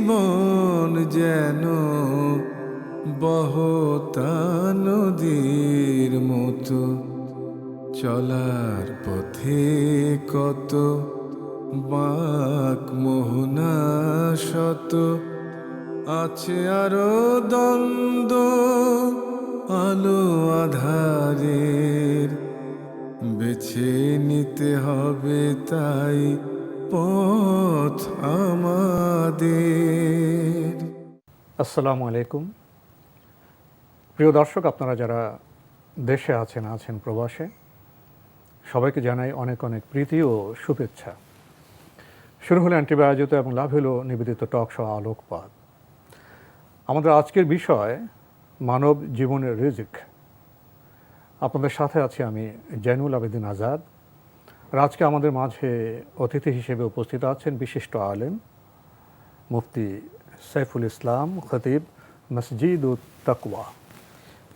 জীবন যেন বহতা নদীর মতো, চলার পথে কত বাঁক মোহনা শত, আছে আরো দ্বন্দ্ব আলো আধারের, বেছে নিতে হবে তাই পথ আমাদের। আসসালামু আলাইকুম। প্রিয় দর্শক, আপনারা যারা দেশে আছেন প্রবাসে, সবাইকে জানাই অনেক অনেক প্রীতি ও শুভেচ্ছা। শুরু হলো অ্যান্টিবায়োটিক আয়োজিত এবং লাভ হলো নিবেদিত টক শো আলোকপাত। আমাদের আজকের বিষয় মানব জীবনের রিজিক। আপনাদের সাথে আছি আমি জয়নুল আবেদিন আজাদ। আর আজকে আমাদের মাঝে অতিথি হিসেবে উপস্থিত আছেন বিশিষ্ট আলেম মুফতি সাইফুল ইসলাম খতিব মসজিদুত তাকওয়া।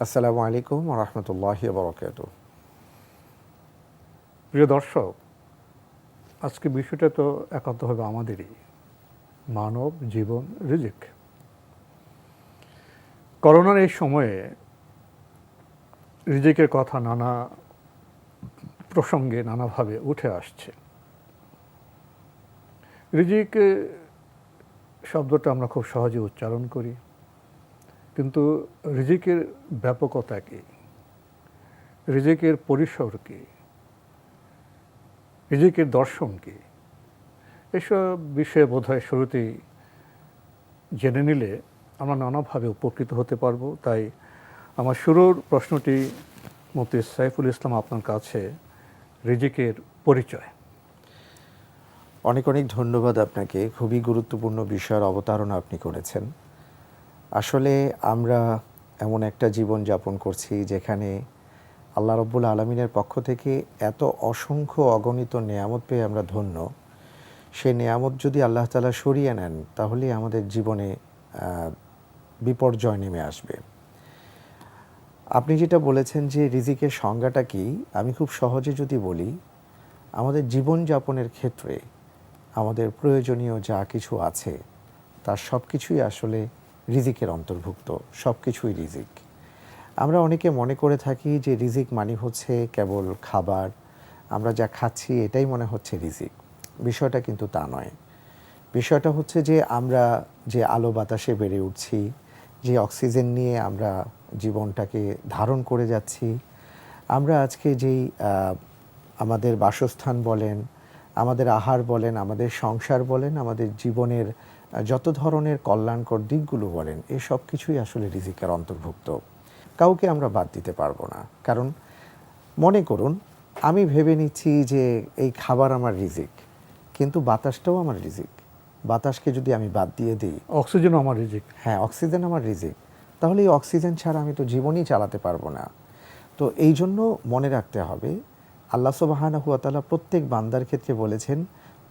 আসসালামু আলাইকুম ওয়া রাহমাতুল্লাহি ওয়া বারাকাতুহু। প্রিয় দর্শক, আজকে বিষয়টা তো একান্তভাবে আমাদেরই, মানব জীবন রিজিক। করোনার এই সময়ে রিজিকের কথা নানা প্রসঙ্গে নানাভাবে উঠে আসছে। রিজিক শব্দটা আমরা খুব সহজে উচ্চারণ করি, কিন্তু রিজিকের ব্যাপকতা কী, রিজিকের পরিসর কী, রিজিকের দর্শন কী, এসব বিষয়ে বোধহয় শুরুতেই জেনে নিলে আমরা নানাভাবে উপকৃত হতে পারবো। তাই আমার শুরুর প্রশ্নটি মুফতি সাইফুল ইসলাম আপনার কাছে, রিজিকের পরিচয়। অনেক অনেক ধন্যবাদ আপনাকে। খুবই গুরুত্বপূর্ণ বিষয়ের অবতারণা আপনি করেছেন। আসলে আমরা এমন একটা জীবন যাপন করছি যেখানে আল্লাহ রাব্বুল আলামিনের পক্ষ থেকে এত অসংখ্য অগণিত নেয়ামত পেয়ে আমরা ধন্য। সেই নেয়ামত যদি আল্লাহ তাআলা সরিয়ে নেন, তাহলে আমাদের জীবনে বিপর্যয় নেমে আসবে। আপনি যেটা বলেছেন যে রিজিকের সংজ্ঞাটা কি, আমি খুব সহজে যদি বলি, আমাদের জীবনযাপনের ক্ষেত্রে আমাদের প্রয়োজনীয় যা কিছু আছে তার সব কিছুই আসলে রিজিকের অন্তর্ভুক্ত, সব কিছুই রিজিক। আমরা অনেকে মনে করে থাকি যে রিজিক মানে হচ্ছে কেবল খাবার, আমরা যা খাচ্ছি এটাই মনে হচ্ছে রিজিক। বিষয়টা কিন্তু তা নয়। বিষয়টা হচ্ছে যে আমরা যে আলো বাতাসে বেড়ে উঠছি, যে অক্সিজেন নিয়ে আমরা জীবনটাকে ধারণ করে যাচ্ছি, আমরা আজকে যেই আমাদের বাসস্থান বলেন, আমাদের আহার বলেন, আমাদের সংসার বলেন, আমাদের জীবনের যত ধরনের কল্যাণকর দিকগুলো বলেন, এই সব কিছুই আসলে রিজিকের অন্তর্ভুক্ত। কাউকে আমরা বাদ দিতে পারবো না। কারণ মনে করুন, আমি ভেবে নিচ্ছি যে এই খাবার আমার রিজিক, কিন্তু বাতাসটাও আমার রিজিক। বাতাসকে যদি আমি বাদ দিয়ে দিই, অক্সিজেনও আমার রিজিক। হ্যাঁ, অক্সিজেন আমার রিজিক, তাহলে এই অক্সিজেন ছাড়া আমি তো জীবনই চালাতে পারবো না। তো এই জন্য মনে রাখতে হবে, আল্লাহ সুবহানাহু ওয়া তাআলা প্রত্যেক বান্দার ক্ষেত্রে বলেছেন,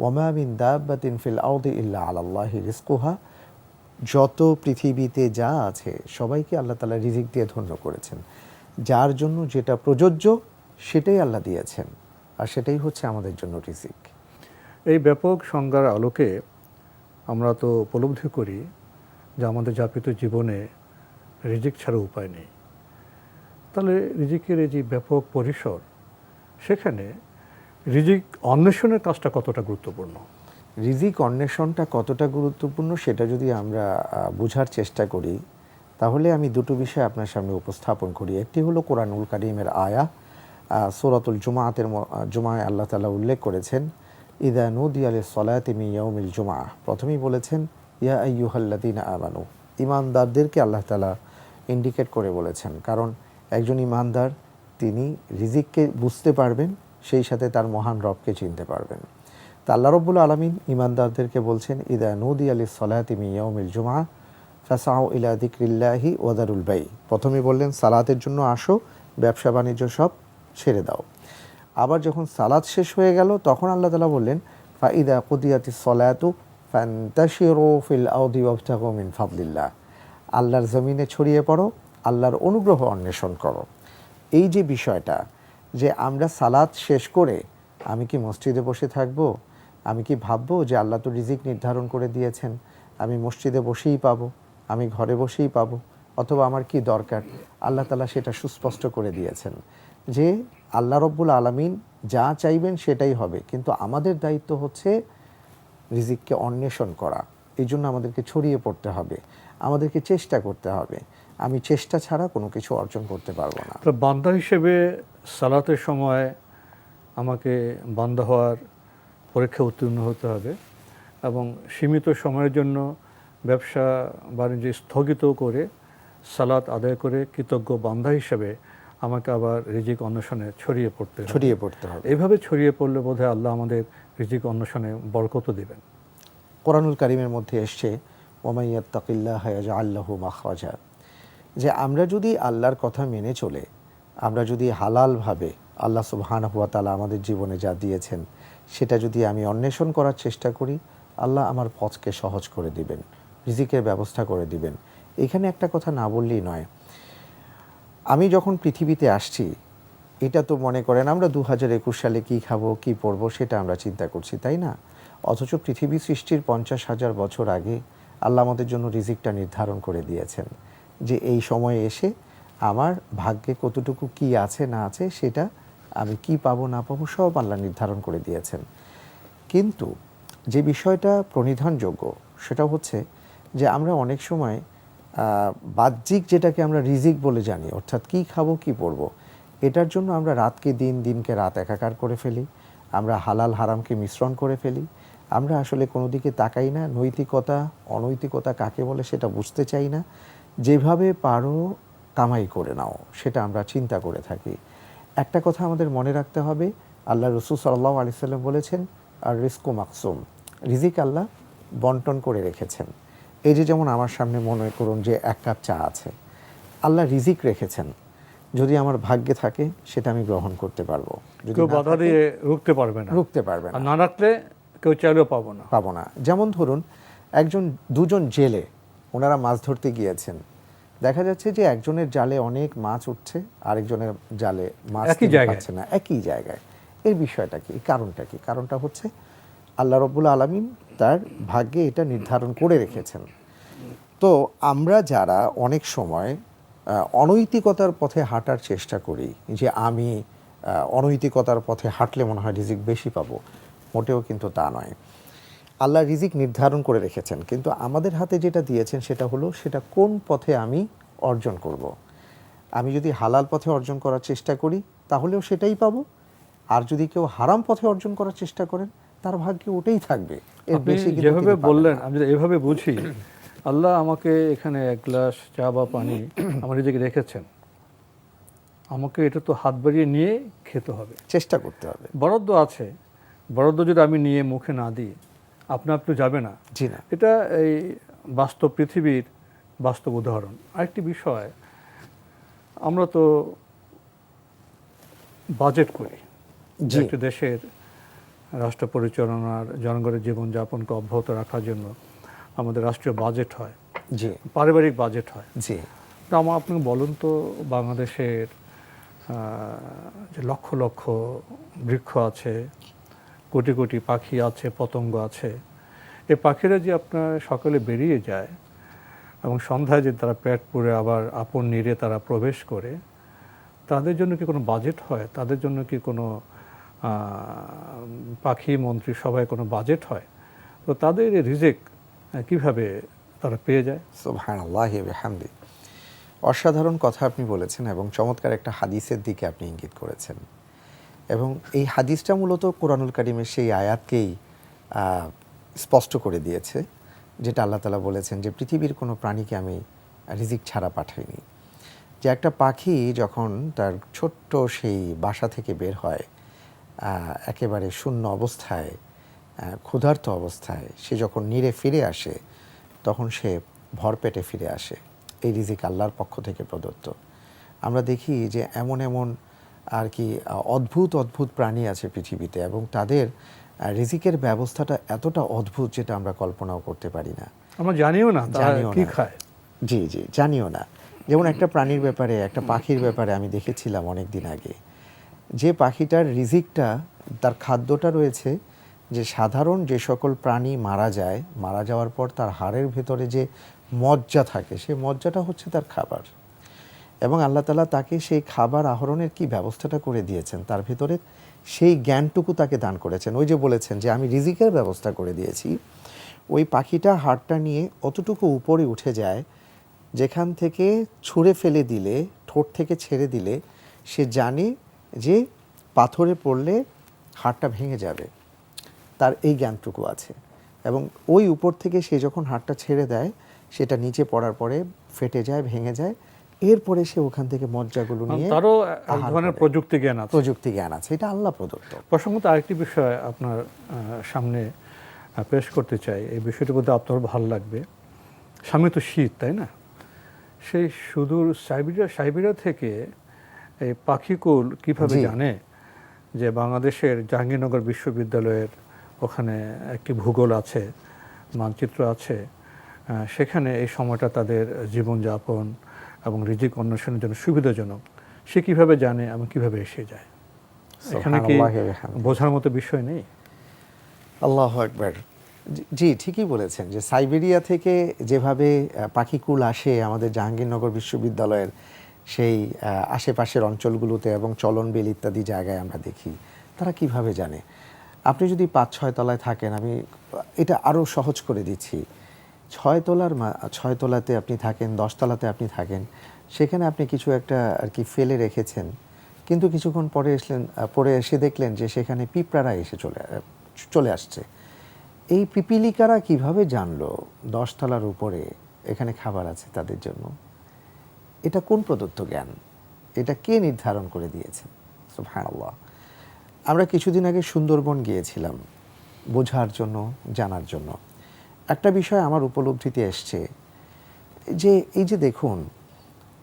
ওয়ামা মিন দাব্বাতিন ফিল আরদি ইল্লা আলাল্লাহি রিজকুহা। যত পৃথিবীতে যা আছে সবাইকে আল্লাহ তাআলা রিজিক দিয়ে ধন্য করেছেন। যার জন্য যেটা প্রযোজ্য সেটাই আল্লাহ দিয়েছেন, আর সেটাই হচ্ছে আমাদের জন্য রিজিক। এই ব্যাপক সংজ্ঞার আলোকে আমরা তো উপলব্ধি করি যে আমাদের যাপিত জীবনে রিজিক ছাড়া উপায় নেই। তাহলে রিজিকের এই যে ব্যাপক পরিসর, সেখানে রিজিক অন্বেষণের কাজটা কতটা গুরুত্বপূর্ণ? রিজিক অন্বেষণটা কতটা গুরুত্বপূর্ণ সেটা যদি আমরা বোঝার চেষ্টা করি, তাহলে আমি দুটো বিষয় আপনার সামনে উপস্থাপন করি। একটি হলো কোরআনুল কারীমের আয়া, সূরাতুল জুমায় আল্লাহ তাআলা উল্লেখ করেছেন, ইযা নুদিয়া লিস-সালাতি মিন ইয়াউমিল জুমআহ। প্রথমেই বলেছেন ইয়া আইয়ুহাল্লাযীনা আমানু। ঈমানদারদেরকে আল্লাহ তাআলা ইন্ডিকেট করে বলেছেন, কারণ একজন ঈমানদার তিনি রিজিককে বুঝতে পারবেন, সেই সাথে তার মহান রবকে চিনতে পারবেন। তা আল্লাহ রাব্বুল আলামিন ঈমানদারদেরকে বলছেন, ইযা নুদিয়া লিস-সালাতি মিন ইয়াউমিল জুমআহ ফাসআউ ইলা যিকরিল্লাহি ওয়া যারুল বাই। প্রথমেই বললেন সালাতের জন্য আসো, ব্যবসা বাণিজ্য সব ছেড়ে দাও। আবার যখন সালাত শেষ হয়ে গেল, তখন আল্লাহ তাআলা বললেন, ফাইদা কুদিয়াতিস সালাতু ফান্তাশিরু ফিল আরদি ওয়াবতাগু মিন ফাদলিল্লাহ। আল্লাহর জমিনে ছড়িয়ে পড়ো, আল্লাহর অনুগ্রহ অন্বেষণ করো। এই যে বিষয়টা, যে আমরা সালাত শেষ করে আমি কি মসজিদে বসে থাকবো, আমি কি ভাববো যে আল্লাহ তো রিজিক নির্ধারণ করে দিয়েছেন, আমি মসজিদে বসেই পাবো, আমি ঘরে বসেই পাবো, অথবা আমার কি দরকার, আল্লাহ তাআলা সেটা সুস্পষ্ট করে দিয়েছেন যে আল্লাহ রব্বুল আলামিন যা চাইবেন সেটাই হবে, কিন্তু আমাদের দায়িত্ব হচ্ছে রিজিককে অন্বেষণ করা। এই জন্য আমাদেরকে ছড়িয়ে পড়তে হবে, আমাদেরকে চেষ্টা করতে হবে। আমি চেষ্টা ছাড়া কোনো কিছু অর্জন করতে পারবো না। তো বান্দা হিসেবে সালাতের সময় আমাকে বান্দা হওয়ার পরীক্ষা উত্তীর্ণ হতে হবে এবং সীমিত সময়ের জন্য ব্যবসা বাণিজ্য স্থগিত করে সালাত আদায় করে কৃতজ্ঞ বান্দা হিসেবে আমাকে আবার রিজিক অন্বেষণে ছড়িয়ে পড়তে হবে। ছড়িয়ে পড়তে হবে। এইভাবে ছড়িয়ে পড়লে বোধহয় আল্লাহ আমাদের রিজিক অন্বেষণে বরকত দিবেন। কোরআনুল কারীমের মধ্যে এসছে ওয়ামান ইয়াত্তাকিল্লাহা ইয়াজআল লাহু মাখরাজা, যে আমরা যদি আল্লাহর কথা মেনে চলে, আমরা যদি হালালভাবে আল্লাহ সুবহানাহু ওয়া তাআলা আমাদের জীবনে যা দিয়েছেন সেটা যদি আমি অন্বেষণ করার চেষ্টা করি, আল্লাহ আমার পথকে সহজ করে দিবেন, রিজিকের ব্যবস্থা করে দিবেন। এখানে একটা কথা না বললেই নয়, আমি যখন পৃথিবীতে আসছি, এটা তো মনে করেন আমরা 2021 সালে কী খাবো কী পরবো সেটা আমরা চিন্তা করছি, তাই না? অথচ পৃথিবী সৃষ্টির 50,000 বছর আগে আল্লাহ আমাদের জন্য রিজিকটা নির্ধারণ করে দিয়েছেন যে এই সময়ে এসে আমার ভাগ্যে কতটুকু কি আছে না আছে সেটা আমি কি পাবো না পাবো সব আল্লাহ নির্ধারণ করে দিয়েছেন। কিন্তু যে বিষয়টা প্রণিধানযোগ্য সেটা হচ্ছে যে আমরা অনেক সময় বাহ্যিক যেটাকে আমরা রিজিক বলে জানি, অর্থাৎ কি খাবো কি পরবো, এটার জন্য আমরা রাতকে দিন, দিনকে রাত একাকার করে ফেলি, আমরা হালাল হারামকে মিশ্রণ করে ফেলি, আমরা আসলে কোনো দিকে তাকাই না, নৈতিকতা অনৈতিকতা কাকে বলে সেটা বুঝতে চাই না, যেভাবে পারো কামাই করে নাও সেটা আমরা চিন্তা করে থাকি। একটা কথা আমাদের মনে রাখতে হবে, আল্লাহ রাসূল সাল্লাল্লাহু আলাইহি ওয়াসাল্লাম বলেছেন আর রিজকু মাকসুম, রিজিক আল্লাহ বন্টন করে রেখেছেন। এই যে যেমন আমার সামনে মনে করুন যে 1 কাপ চা আছে, আল্লাহ রিজিক রেখেছেন, যদি আমার ভাগ্যে থাকে সেটা আমি গ্রহণ করতে পারবো, যদি কেউ না বাধা থাকে, দিয়ে রুখতে পারবে না, রুখতে পারবে আর না, না রাখলে কেউ চাইলেও পাবো না। পাবো না। যেমন ধরুন দুজন জেলে ওনারা মাছ ধরতে গিয়েছেন, দেখা যাচ্ছে যে একজনের জালে অনেক মাছ উঠছে, আরেকজনের জালে মাছ একই জায়গায় পাচ্ছে না, একই জায়গায়। এর বিষয়টা কি, কারণটা কি? কারণটা হচ্ছে আল্লাহ রব্বুল আলামিন তার ভাগ্যে এটা নির্ধারণ করে রেখেছেন। তো আমরা যারা অনেক সময় অনৈতিকতার পথে হাঁটার চেষ্টা করি, যে আমি অনৈতিকতার পথে হাঁটলে মনে হয় রিজিক বেশি পাবো, মোটেও কিন্তু তা নয়। আল্লাহ রিজিক নির্ধারণ করে রেখেছেন, কিন্তু আমাদের হাতে যেটা দিয়েছেন সেটা হলো সেটা কোন পথে আমি অর্জন করব। আমি যদি হালাল পথে অর্জন করার চেষ্টা করি তাহলেও সেটাই পাবো, আর যদি কেউ হারাম পথে অর্জন করার চেষ্টা করেন তার ভাগ্যে ওটাই থাকবে, এর আপনি বেশি কিন্তু যেভাবে তিনি পাবেন বললেন না। আমি যদি এভাবে বুঝি, আল্লাহ আমাকে এখানে 1 গ্লাস চা বা পানি আমার নিজেকে রেখেছেন, আমাকে এটা তো হাত বাড়িয়ে নিয়ে খেতে হবে, চেষ্টা করতে হবে। বরাদ্দ আছে, বরাদ্দ যদি আমি নিয়ে মুখে না দিই আপনা আপনি যাবে না। জি না, এটা এই বাস্তব পৃথিবীর বাস্তব উদাহরণ। আরেকটি বিষয়, আমরা তো বাজেট করি যে জি। একটি দেশের রাষ্ট্র পরিচালনার জনগণের জীবনযাপনকে অব্যাহত রাখার জন্য আমাদের রাষ্ট্রীয় বাজেট হয়, জি পারিবারিক বাজেট হয়। জি তো আপনি বলুন তো, বাংলাদেশের যে লক্ষ লক্ষ বৃক্ষ আছে, কোটি কোটি পাখি আছে, পতঙ্গ আছে, এই পাখিরা যে আপনার সকালে বেরিয়ে যায় এবং সন্ধ্যায় যে তারা পেট পুড়ে আবার আপন নিরে তারা প্রবেশ করে, তাদের জন্য কি কোনো বাজেট হয়? তাদের জন্য কি কোনো পাখি মন্ত্রী সভায় কোনো বাজেট হয়? তো তাদের এই রিজিক কিভাবে তারা পেয়ে যায়? সুবহানাল্লাহি ওয়া বিহামদি। অসাধারণ কথা আপনি বলেছেন এবং চমৎকার একটা হাদিসের দিকে আপনি ইঙ্গিত করেছেন, এবং এই হাদিসটা মূলত কোরআনুল কারীমের সেই আয়াতকেই স্পষ্ট করে দিয়েছে, যেটা আল্লাহ তাআলা বলেছেন যে পৃথিবীর কোনো প্রাণীকে আমি রিজিক ছাড়া পাঠাইনি। যে একটা পাখি যখন তার ছোট্ট সেই বাসা থেকে বের হয়, একেবারে শূন্য অবস্থায়, ক্ষুধার্ত অবস্থায় সে যখন নিরে ফিরে আসে, তখন সে ভরপেটে ফিরে আসে। এই রিজিক আল্লাহর পক্ষ থেকে প্রদত্ত। আমরা দেখি যে এমন এমন আর কি অদ্ভুত অদ্ভুত প্রাণী আছে পৃথিবীতে, এবং তাদের রিজিকের ব্যবস্থাটা এতটা অদ্ভুত যেটা আমরা কল্পনাও করতে পারি না, আমরা জানিও না তারা জানিও কি না। খায়। জি জি, জানিও না। যেমন একটা প্রাণীর ব্যাপারে, একটা পাখির ব্যাপারে আমি দেখেছিলাম অনেক দিন আগে, যে পাখিটার রিজিকটা, তার খাদ্যটা রয়েছে যে সাধারণ যে সকল প্রাণী মারা যায়, মারা যাওয়ার পর তার হাড়ের ভেতরে যে মজ্জা থাকে, সেই মজ্জাটা হচ্ছে তার খাবার। এবং আল্লাহ তাআলা তাকে সেই খাবার আহরণের কি ব্যবস্থাটা করে দিয়েছেন, তার ভিতরে সেই জ্ঞানটুকু তাকে দান করেছেন। ওই যে বলেছেন যে আমি রিজিকের ব্যবস্থা করে দিয়েছি, ওই পাখিটা হাড়টা নিয়ে অতটুকু উপরে উঠে যায়, যেখান থেকে ছুঁড়ে ফেলে দিলে, ঠোঁট থেকে ছেড়ে দিলে সে জানে যে পাথরে পড়লে হাড়টা ভেঙে যাবে, তার এই জ্ঞানটুকু আছে। এবং ওই উপর থেকে সে যখন হাড়টা ছেড়ে দেয়, সেটা নিচে পড়ার পরে ফেটে যায়, ভেঙে যায়, এরপরে সে ওখান থেকে মজ্জাগুলো নিয়ে তারও এক আহার ধরনের করে। প্রযুক্তি জ্ঞান আছে। প্রযুক্তি জ্ঞান আছে, এটা আল্লাহ প্রদত্ত। প্রসঙ্গত আরেকটি বিষয় আপনার সামনে পেশ করতে চাই, এই বিষয়টি বলতে আপনার ভালো লাগবে। সামনে তো শীত, তাই না? সেই সুদূর সাইবেরিয়া থেকে এই পাখিকুল কিভাবে জি। জানে যে বাংলাদেশের জাহাঙ্গীরনগর বিশ্ববিদ্যালয়ের ওখানে একটি ভূগোল আছে, মানচিত্র আছে, সেখানে এই সময়টা তাদের জীবনযাপন এবং রিজিক অন্বেষণের জন্য সুবিধাজনক, সে কিভাবে জানে এবং কিভাবে এসে যায়? এখানে কি সুবহানাল্লাহি ওয়া বিহামদিহি। বোঝার মতো বিষয় নেই? আল্লাহু আকবার। জি, ঠিকই বলেছেন যে সাইবেরিয়া থেকে যেভাবে পাখিকুল আসে আমাদের জাহাঙ্গীরনগর বিশ্ববিদ্যালয়ের সেই আশেপাশের অঞ্চলগুলোতে এবং চলনবিল ইত্যাদি জায়গায় আমরা দেখি, তারা কিভাবে জানে? আপনি যদি ৫-৬ তলায় থাকেন, আমি এটা আরও সহজ করে দিচ্ছি। ৬ তলাতে আপনি থাকেন, 10 তলাতে আপনি থাকেন, সেখানে আপনি কিছু একটা আর কি ফেলে রেখেছেন, কিন্তু কিছুক্ষণ পরে এসে দেখলেন যে সেখানে পিঁপড়ারা এসে চলে আসছে। এই পিপিলিকারা কিভাবে জানলো 10 তলার উপরে এখানে খাবার আছে তাদের জন্য? এটা কোন প্রদত্ত জ্ঞান? এটা কে নির্ধারণ করে দিয়েছেন? সুবহানাল্লাহ। আমরা কিছুদিন আগে সুন্দরবন গিয়েছিলাম বোঝার জন্য, জানার জন্য। একটা বিষয় আমার উপলব্ধিতে এসছে যে এই যে দেখুন,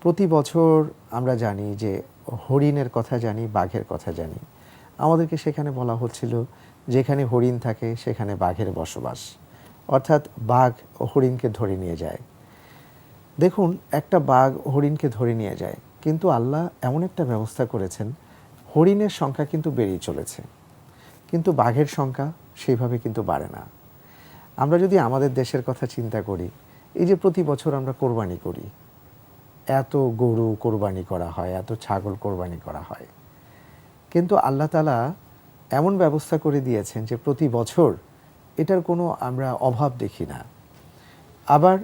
প্রতি বছর আমরা জানি যে হরিণের কথা জানি, বাঘের কথা জানি। আমাদেরকে সেখানে বলা হচ্ছিল যেখানে হরিণ থাকে সেখানে বাঘের বসবাস, অর্থাৎ বাঘ হরিণকে ধরে নিয়ে যায়। দেখুন, একটা বাঘ হরিণকে ধরে নিয়ে যায়, কিন্তু আল্লাহ এমন একটা ব্যবস্থা করেছেন, হরিণের সংখ্যা কিন্তু বেড়েই চলেছে, কিন্তু বাঘের সংখ্যা সেইভাবে কিন্তু বাড়ে না। আমরা যদি আমাদের দেশের কথা চিন্তা করি, এই যে প্রতি বছর আমরা কোরবানি করি, এত গরু কোরবানি করা হয়, এত ছাগল কোরবানি করা হয়, কিন্তু আল্লাহ তাআলা এমন ব্যবস্থা করে দিয়েছেন যে প্রতি বছর এটার কোনো আমরা অভাব দেখি না। আবার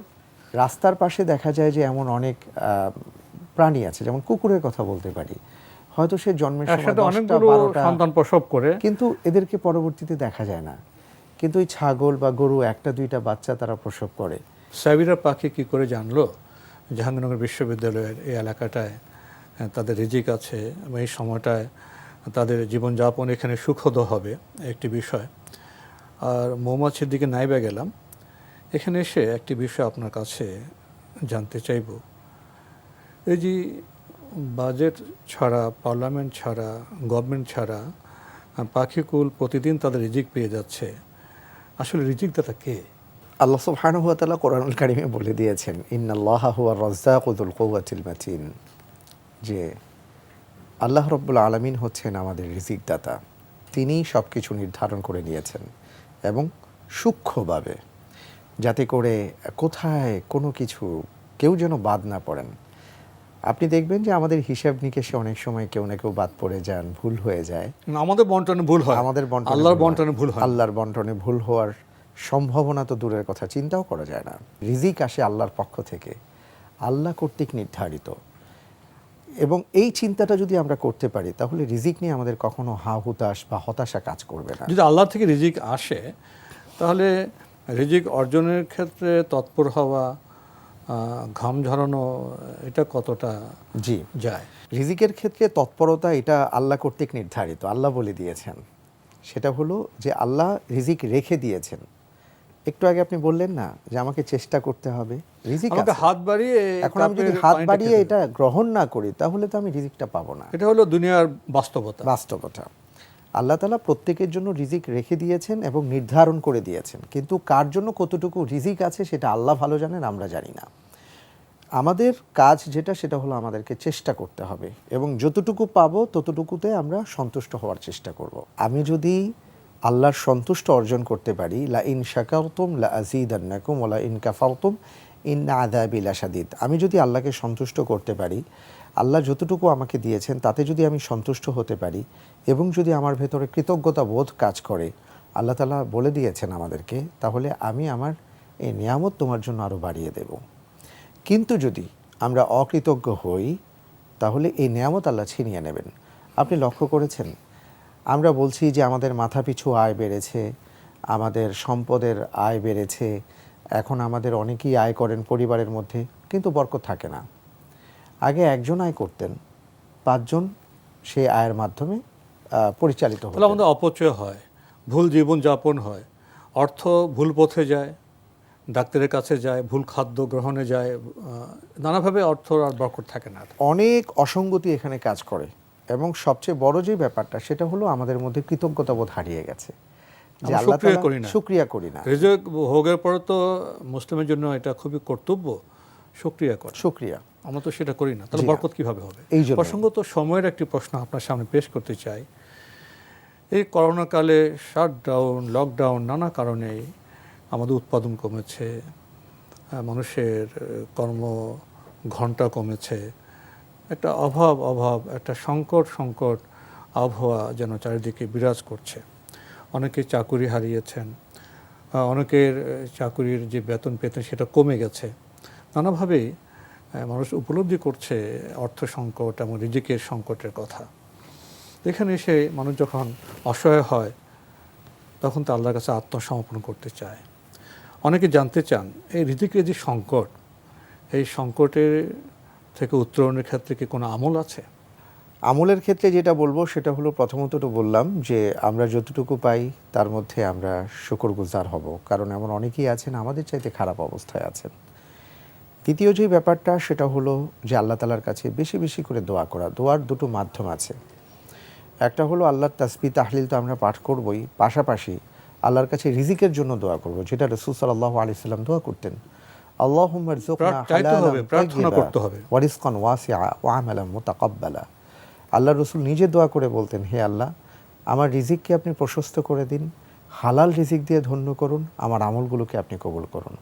রাস্তার পাশে দেখা যায় যে এমন অনেক প্রাণী আছে, যেমন কুকুরের কথা বলতে পারি, হয়তো সে জন্মের সময় একসাথে 10টা অনেকগুলো 12টা সন্তান প্রসব করে, কিন্তু এদেরকে পরবর্তীতে দেখা যায় না। কিন্তু এই ছাগল বা গরু 1টা 2টা বাচ্চা তারা প্রসব করে। সাইবেরিয়ার পাখি কি করে জানলো জাহাঙ্গীরনগর বিশ্ববিদ্যালয়ের এই এলাকাটায় তাদের রিজিক আছে এবং এই সময়টায় তাদের জীবনযাপন এখানে সুখদ হবে, একটি বিষয়। আর মৌমাছির দিকে নাইবা গেলাম, এখানে এসে একটি বিষয় আপনার কাছে জানতে চাইব। এই যে বাজেট ছাড়া, পার্লামেন্ট ছাড়া, গভর্নমেন্ট ছাড়া পাখিকুল প্রতিদিন তাদের রিজিক পেয়ে যাচ্ছে, আসলে রিজিকদাতা কে? আল্লাহ সুবহানাহু ওয়া তাআলা কোরআনুল কারীমে বলে দিয়েছেন, ইন্নাল্লাহা হুয়ার রাজ্জাকু যুল কুওয়াতিল মাতিন, যে আল্লাহ রাব্বুল আলামিন হচ্ছেন আমাদের রিজিকদাতা। তিনিই সব কিছু নির্ধারণ করে নিয়েছেন এবং সূক্ষ্মভাবে, যাতে করে কোথায় কোনো কিছু কেউ যেন বাদ না পড়েন। আপনি দেখবেন যে আমাদের হিসাব নিকেশে অনেক সময় কেউ না কেউ বাদ পড়ে যান, ভুল হয়ে যায়। আমাদের বন্টনে ভুল হয়, আমাদের বন্টনে আল্লাহর ভুল হয়। বন্টনে ভুল হয়। আল্লাহর বন্টনে ভুল হওয়ার সম্ভাবনা তো দূরের কথা, চিন্তাও করা যায় না। রিজিক আসে আল্লাহর পক্ষ থেকে, আল্লাহ কর্তৃক নির্ধারিত। এবং এই চিন্তাটা যদি আমরা করতে পারি, তাহলে রিজিক নিয়ে আমাদের কখনো হুতাশ বা হতাশা কাজ করবে না। যদি আল্লাহ থেকে রিজিক আসে, তাহলে রিজিক অর্জনের ক্ষেত্রে তৎপর হওয়া, ঘাম ঝরানো, এটা কতটা জি, যায়? রিজিকের ক্ষেত্রে তৎপরতা এটা আল্লাহ কর্তৃক নির্ধারিত। আল্লাহ বলে দিয়েছেন, সেটা হলো যে আল্লাহ রিজিক রেখে দিয়েছেন। একটু আগে আপনি বললেন না যে আমাকে চেষ্টা করতে হবে, রিজিক আমাকে আছে। হাত বাড়িয়ে এখন আমি যদি কাপের হাত পানিটা বাড়িয়ে খেতে এটা গ্রহণ না করি, তাহলে তো আমি রিজিকটা পাবো না। এটা হলো দুনিয়ার বাস্তবতা। বাস্তবতা। আল্লাহ তাআলা প্রত্যেকের জন্য রিজিক রেখে দিয়েছেন এবং নির্ধারণ করে দিয়েছেন, কিন্তু কার জন্য কতটুকু রিজিক আছে সেটা আল্লাহ ভালো জানেন, আমরা জানি না। আমাদের কাজ যেটা, সেটা হলো আমাদেরকে চেষ্টা করতে হবে এবং যতটুকু পাবো ততটুকুতে আমরা সন্তুষ্ট হওয়ার চেষ্টা করব। আমি যদি আল্লাহর সন্তুষ্ট অর্জন করতে পারি, লা ইন শাকারতুম লা আযীদান্নাকুম ওয়া লা ইন কাফারতুম ইন্না আযাবি লাশাদীদ। আমি যদি আল্লাহকে সন্তুষ্ট করতে পারি, আল্লাহ যতটুকু আমাকে দিয়েছেন তাতে যদি আমি সন্তুষ্ট হতে পারি এবং যদি আমার ভেতরে কৃতজ্ঞতা বোধ কাজ করে, আল্লাহ তাআলা বলে দিয়েছেন আমাদেরকে, তাহলে আমি আমার এই নিয়ামত তোমার জন্য আরও বাড়িয়ে দেব। কিন্তু যদি আমরা অকৃতজ্ঞ হই, তাহলে এই নিয়ামত আল্লাহ ছিনিয়ে নেবেন। আপনি লক্ষ্য করেছেন, আমরা বলছি যে আমাদের মাথাপিছু আয় বেড়েছে, আমাদের সম্পদের আয় বেড়েছে, এখন আমাদের অনেকেই আয় করেন পরিবারের মধ্যে, কিন্তু বরকত থাকে না। আগে একজন আয় করতেন, 5 জন সেই আয়ের মাধ্যমে পরিচালিত তাহলে হতেন। আমাদের অপচয় হয়, ভুল জীবনযাপন হয়, অর্থ ভুল পথে যায়, ডাক্তারের কাছে যায়, ভুল খাদ্য গ্রহণে যায়, নানাভাবে অর্থ আর বরকত থাকে না। অনেক অসঙ্গতি এখানে কাজ করে এবং সবচেয়ে বড় যে ব্যাপারটা সেটা হলো আমাদের মধ্যে কৃতজ্ঞতাবোধ হারিয়ে গেছে, যে আমরা আল্লাহ শুকরিয়া তাআলা করি না। শুকরিয়া করি না। রিজিক ভোগের পরে তো মুসলিমের জন্য এটা খুবই কর্তব্য শুকরিয়া করা। শুকরিয়া আমরা তো সেটা করি না, তাহলে জি না। বরকত কিভাবে হবে? এই জন্যই। প্রসঙ্গত সময়ের একটি প্রশ্ন আপনার সামনে পেশ করতে চাই। এই করোনাকালে শাটডাউন, লকডাউন, নানা কারণে আমাদের উৎপাদন কমেছে, মানুষের কর্ম ঘন্টা কমেছে, একটা অভাব, একটা সংকট আবহাওয়া যেন চারিদিকে বিরাজ করছে। অনেকে চাকুরি হারিয়েছেন, অনেকের চাকুরির যে বেতন পেতেন সেটা কমে গেছে। নানাভাবেই মানুষ উপলব্ধি করছে অর্থ সংকট এবং রিজিকের সংকটের কথা। এখানে এসে মানুষ যখন অসহায় হয়, তখন তো আল্লাহর কাছে আত্মসমর্পণ করতে চায়। অনেকে জানতে চান এই রিজিকের যে সংকট, এই সংকটের থেকে উত্তরণের ক্ষেত্রে কি কোনো আমল আছে? আমলের ক্ষেত্রে যেটা বলবো সেটা হলো, প্রথমত তো বললাম যে আমরা যতটুকু পাই তার মধ্যে আমরা শুকরগুজার হব, কারণ এমন অনেকেই আছেন আমাদের চাইতে খারাপ অবস্থায় আছেন। দ্বিতীয় যে ব্যাপারটা সেটা হলো যে আল্লাহ তাআলার কাছে বেশি বেশি করে দোয়া করা। দোয়ার দুটো মাধ্যম আছে, একটা হলো আল্লাহর তাসবিহ তাহলিল তো আমরা পাঠ করবই, পাশাপাশি আল্লাহর কাছে রিজিকের জন্য দোয়া করব, যেটা রাসূল সাল্লাল্লাহু আলাইহি সাল্লাম দোয়া করতেন। আল্লাহুম্মা রযুকনা চাইতে হবে, হালালান প্রার্থনা তাইয়্যিবা করতে হবে। ওয়া রিজকান ওয়াসিআ ওয়া আমালান মুতাকাব্বালা। আল্লাহ রসুল নিজে দোয়া করে বলতেন, হে আল্লাহ, আমার রিজিককে আপনি প্রশস্ত করে দিন, হালাল রিজিক দিয়ে ধন্য করুন, আমার আমলগুলোকে আপনি কবুল করুন।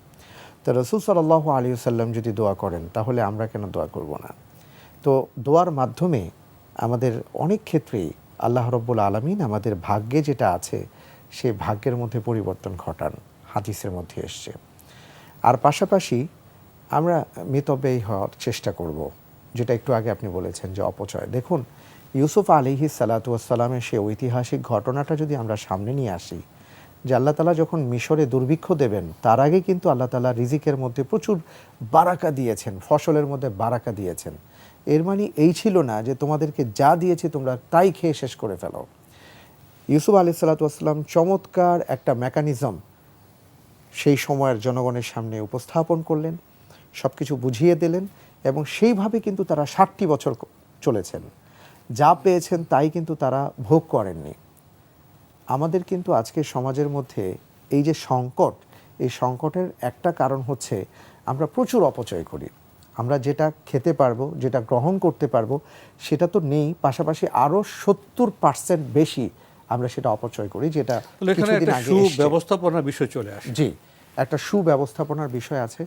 তো রসুল সাল্লাল্লাহু আলাইহি ওয়াসাল্লাম যদি দোয়া করেন, তাহলে আমরা কেন দোয়া করব না? তো দোয়ার মাধ্যমে আমাদের অনেক ক্ষেত্রেই আল্লাহ রাব্বুল আলামিন আমাদের ভাগ্যে যেটা আছে সেই ভাগ্যের মধ্যে পরিবর্তন ঘটান, হাদিসের মধ্যে এসছে। আর পাশাপাশি আমরা মিতব্যয়ী হওয়ার চেষ্টা করব, যেটা একটু আগে আপনি বলেছেন যে অপচয়। দেখুন, ইউসুফ আলাইহিস সালাতু ওয়াস সালামের সেই ঐতিহাসিক ঘটনাটা যদি আমরা সামনে নিয়ে আসি, যে আল্লাহ তাআলা যখন মিশরে দুর্ভিক্ষ দেবেন তার আগে কিন্তু আল্লাহ তাআলা রিজিকের মধ্যে প্রচুর বারাকা দিয়েছেন, ফসলের মধ্যে বারাকা দিয়েছেন। এর মানে এই ছিল না যে তোমাদেরকে যা দিয়েছে তোমরা তাই খেয়ে শেষ করে ফেলো। ইউসুফ আলাইহিস সালাতু ওয়াস সালাম চমৎকার একটা মেকানিজম সেই সময়ের জনগণের সামনে উপস্থাপন করলেন, সব কিছু বুঝিয়ে দিলেন, এবং সেইভাবে কিন্তু তারা 60টি বছর চলেছেন। যা পেয়েছেন তাই কিন্তু তারা ভোগ করেননি। আমাদের কিন্তু আজকে সমাজের মধ্যে এই যে সংকট, এই সংকটের একটা কারণ হচ্ছে আমরা প্রচুর অপচয় করি। আমরা যেটা খেতে পারবো, যেটা গ্রহণ করতে পারবো সেটা তো নেই, পাশাপাশি আরও 70% বেশি আমরা সেটা অপচয় করি, যেটা তাহলে এখানে কিছুদিন একটা আগে এসছে। সুব্যবস্থাপনার বিষয় চলে আসে। জি, একটা সুব্যবস্থাপনার বিষয় আছে,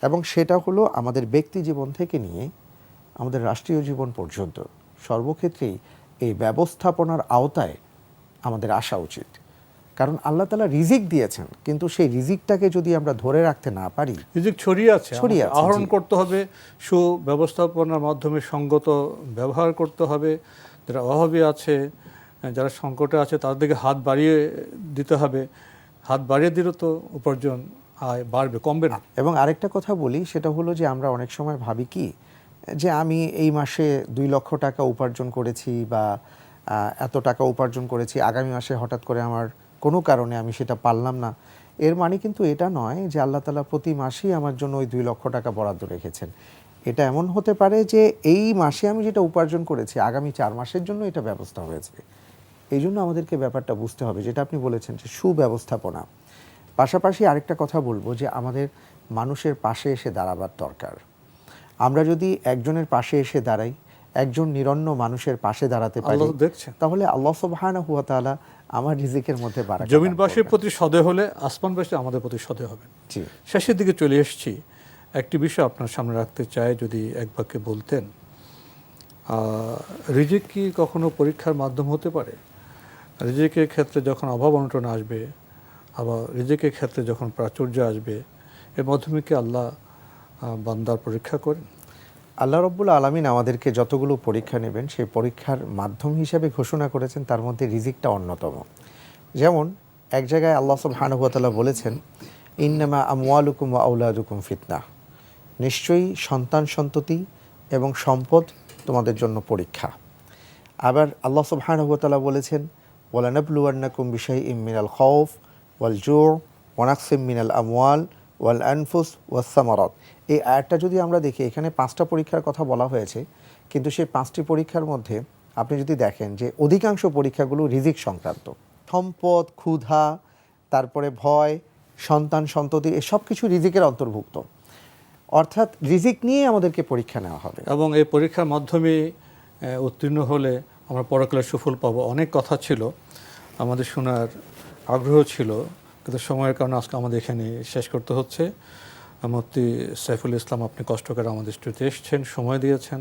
এবং সেটা হলো আমাদের ব্যক্তি জীবন থেকে নিয়ে আমাদের রাষ্ট্রীয় জীবন পর্যন্ত সর্বক্ষেত্রেই এই ব্যবস্থাপনার আওতায় আমাদের আসা উচিত। কারণ আল্লাহ তাআলা রিজিক দিয়েছেন, কিন্তু সেই রিজিকটাকে যদি আমরা ধরে রাখতে না পারি, রিজিক ছড়িয়ে আছে, ছড়িয়ে আমাদের আছে, আহরণ জি। করতে হবে, সুব্যবস্থাপনার মাধ্যমে সঙ্গত ব্যবহার করতে হবে। যারা অভাবী আছে, যারা সংকটে আছে, তাদের দিকে হাত বাড়িয়ে দিতে হবে। হাত বাড়িয়ে দিলে তো উপার্জন, আয় বাড়বে, কমবে না। এবং আরেকটা কথা বলি, সেটা হলো যে আমরা অনেক সময় ভাবি কি, যে আমি এই মাসে 2 লক্ষ টাকা উপার্জন করেছি বা এত টাকা উপার্জন করেছি, আগামী মাসে হঠাৎ করে আমার কোনো কারণে আমি সেটা পারলাম না। এর মানে কিন্তু এটা নয় যে আল্লাহ তাআলা প্রতি মাসেই আমার জন্য ওই 2 লক্ষ টাকা বরাদ্দ রেখেছেন। এটা এমন হতে পারে যে এই মাসে আমি যেটা উপার্জন করেছি আগামী 4 মাসের জন্য এটা ব্যবস্থা হয়েছে। এই জন্য আমাদেরকে ব্যাপারটা বুঝতে হবে, যেটা আপনি বলেছেন যে সুব্যবস্থাপনা। পাশাপাশি আরেকটা কথা বলবো, যে আমাদের মানুষের পাশে এসে দাঁড়াবার দরকার। আমরা যদি একজনের পাশে এসে দাঁড়াই, একজন নিরন্ন মানুষের পাশে দাঁড়াতে পারি, আল্লাহ দেখছেন। তাহলে আল্লাহ সুবহানাহু ওয়া তাআলা আমার রিজিকের মধ্যে বারাকা দান জমিনবাসীর করবেন। প্রতি সদয় হলে আসমানবাসী আমাদের প্রতি সদয় হবেন। জি। শেষের দিকে চলে এসেছি, একটি বিষয় আপনার সামনে রাখতে চাই, যদি এক বাক্যে বলতেন, রিজিক কি কখনো পরীক্ষার মাধ্যম হতে পারে? রিজিকের ক্ষেত্রে যখন অভাব অনটন আসবে, আবার রিজিকের ক্ষেত্রে যখন প্রাচুর্য আসবে, এর মাধ্যমে কি আল্লাহ বান্দার পরীক্ষা করেন? আল্লাহ রাব্বুল আলামিন আমাদেরকে যতগুলো পরীক্ষা নেবেন সেই পরীক্ষার মাধ্যম হিসাবে ঘোষণা করেছেন, তার মধ্যে রিজিকটা অন্যতম। যেমন এক জায়গায় আল্লাহ সুবহানাহু ওয়া তাআলা বলেছেন, ইন্নামা আমওয়ালুকুম ওয়া আওলাদুকুম ফিতনা, নিশ্চয়ই সন্তান সন্ততি এবং সম্পদ তোমাদের জন্য পরীক্ষা। আবার আল্লাহ সুবহানাহু ওয়া তাআলা বলেছেন, ওয়ালানাবলুওয়ান্নাকুম বিশাইইম মিনাল খাউফ ওয়াল জু' ওয়া নাকসিম মিনাল আমওয়াল ওয়াল আনফুস ওয়াস সামারাত। এই আয়াতটা যদি আমরা দেখি, এখানে 5টা পরীক্ষার কথা বলা হয়েছে, কিন্তু সেই 5টি পরীক্ষার মধ্যে আপনি যদি দেখেন যে অধিকাংশ পরীক্ষাগুলো রিজিক সংক্রান্ত। সম্পদ, ক্ষুধা, তারপরে ভয়, সন্তান সন্ততি, এসব কিছু রিজিকের অন্তর্ভুক্ত। অর্থাৎ রিজিক নিয়ে আমাদেরকে পরীক্ষা নেওয়া হবে। এবং এই পরীক্ষার মাধ্যমে উত্তীর্ণ হলে আমরা পরকালের সুফল পাবো। অনেক কথা ছিল, আমাদের শোনার আগ্রহ ছিল, কিন্তু সময়ের কারণে আজকে আমাদের এখানে শেষ করতে হচ্ছে। মুফতি সাইফুল ইসলাম, আপনি কষ্ট করে আমাদের স্টুডিওতে এসেছেন, সময় দিয়েছেন,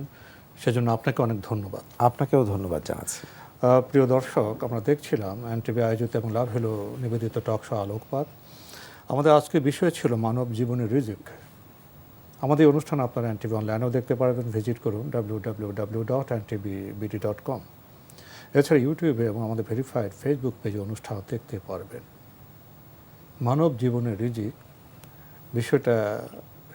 সেজন্য আপনাকে অনেক ধন্যবাদ। আপনাকেও ধন্যবাদ জানাচ্ছি। প্রিয় দর্শক, আমরা দেখছিলাম এনটিভি আয়োজিত এবং লাভ হলো নিবেদিত টক শো আলোকপাত। আমাদের আজকের বিষয় ছিল মানব জীবনের রিজিক। আমাদের এই অনুষ্ঠান আপনারা এনটিভি অনলাইনেও দেখতে পারবেন, ভিজিট করুন www.ntvbd.com। এছাড়া ইউটিউবে এবং আমাদের ভেরিফাইড ফেসবুক পেজে অনুষ্ঠান দেখতে পারবেন। মানব জীবনের রিজিক বিষয়টা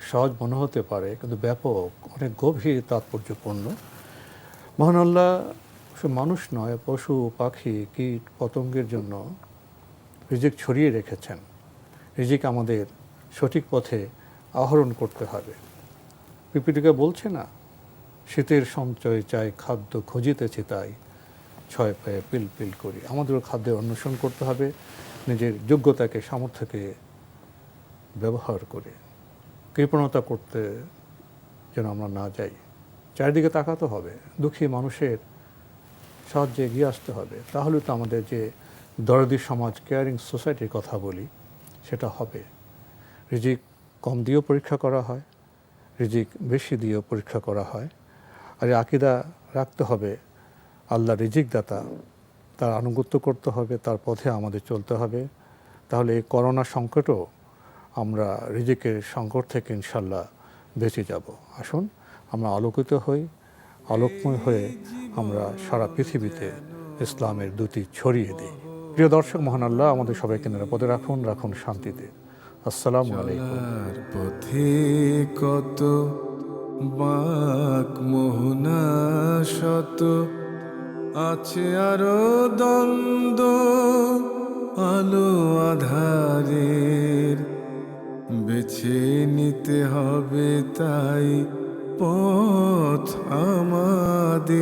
সহজ মনে হতে পারে, কিন্তু ব্যাপক, অনেক গভীর তাৎপর্যপূর্ণ। মহান আল্লাহ শুধু মানুষ নয়, পশু পাখি কীট পতঙ্গের জন্য রিজিক ছড়িয়ে রেখেছেন। রিজিক আমাদের সঠিক পথে আহরণ করতে হবে। পিপিলিকা বলছে না, শীতের সঞ্চয় চাই খাদ্য খুঁজিতেছি তাই, ছয় পায়ে পিল পিল করি। আমাদেরও খাদ্যের অন্বেষণ করতে হবে, নিজের যোগ্যতাকে সামর্থ্যকে ব্যবহার করে। কৃপণতা করতে যেন আমরা না যাই। চারিদিকে তাকাতে হবে, দুঃখী মানুষের সাহায্যে এগিয়ে আসতে হবে। তাহলে তো আমাদের যে দরদি সমাজ, কেয়ারিং সোসাইটির কথা বলি, সেটা হবে। রিজিক কম দিয়েও পরীক্ষা করা হয়, রিজিক বেশি দিয়েও পরীক্ষা করা হয়। আর এই আকীদা রাখতে হবে, আল্লাহ রিজিক দাতা, তার আনুগত্য করতে হবে, তার পথে আমাদের চলতে হবে। তাহলে এই করোনা সংকটও আমরা রিজিকের সংকট থেকে ইনশাল্লাহ বেঁচে যাব। আসুন আমরা আলোকিত হই, আলোকময় হয়ে আমরা সারা পৃথিবীতে ইসলামের দ্যুতি ছড়িয়ে দিই। প্রিয় দর্শক, মহান আল্লাহ আমাদের সবাইকে নিরাপদে রাখুন, রাখুন শান্তিতে। আসসালামু আলাইকুম। চলার পথে কত বাঁক মোহনা শত, আছে আরো দ্বন্দ্ব আলো আধারের, বেছে নিতে হবে তাই পথ আমাদের।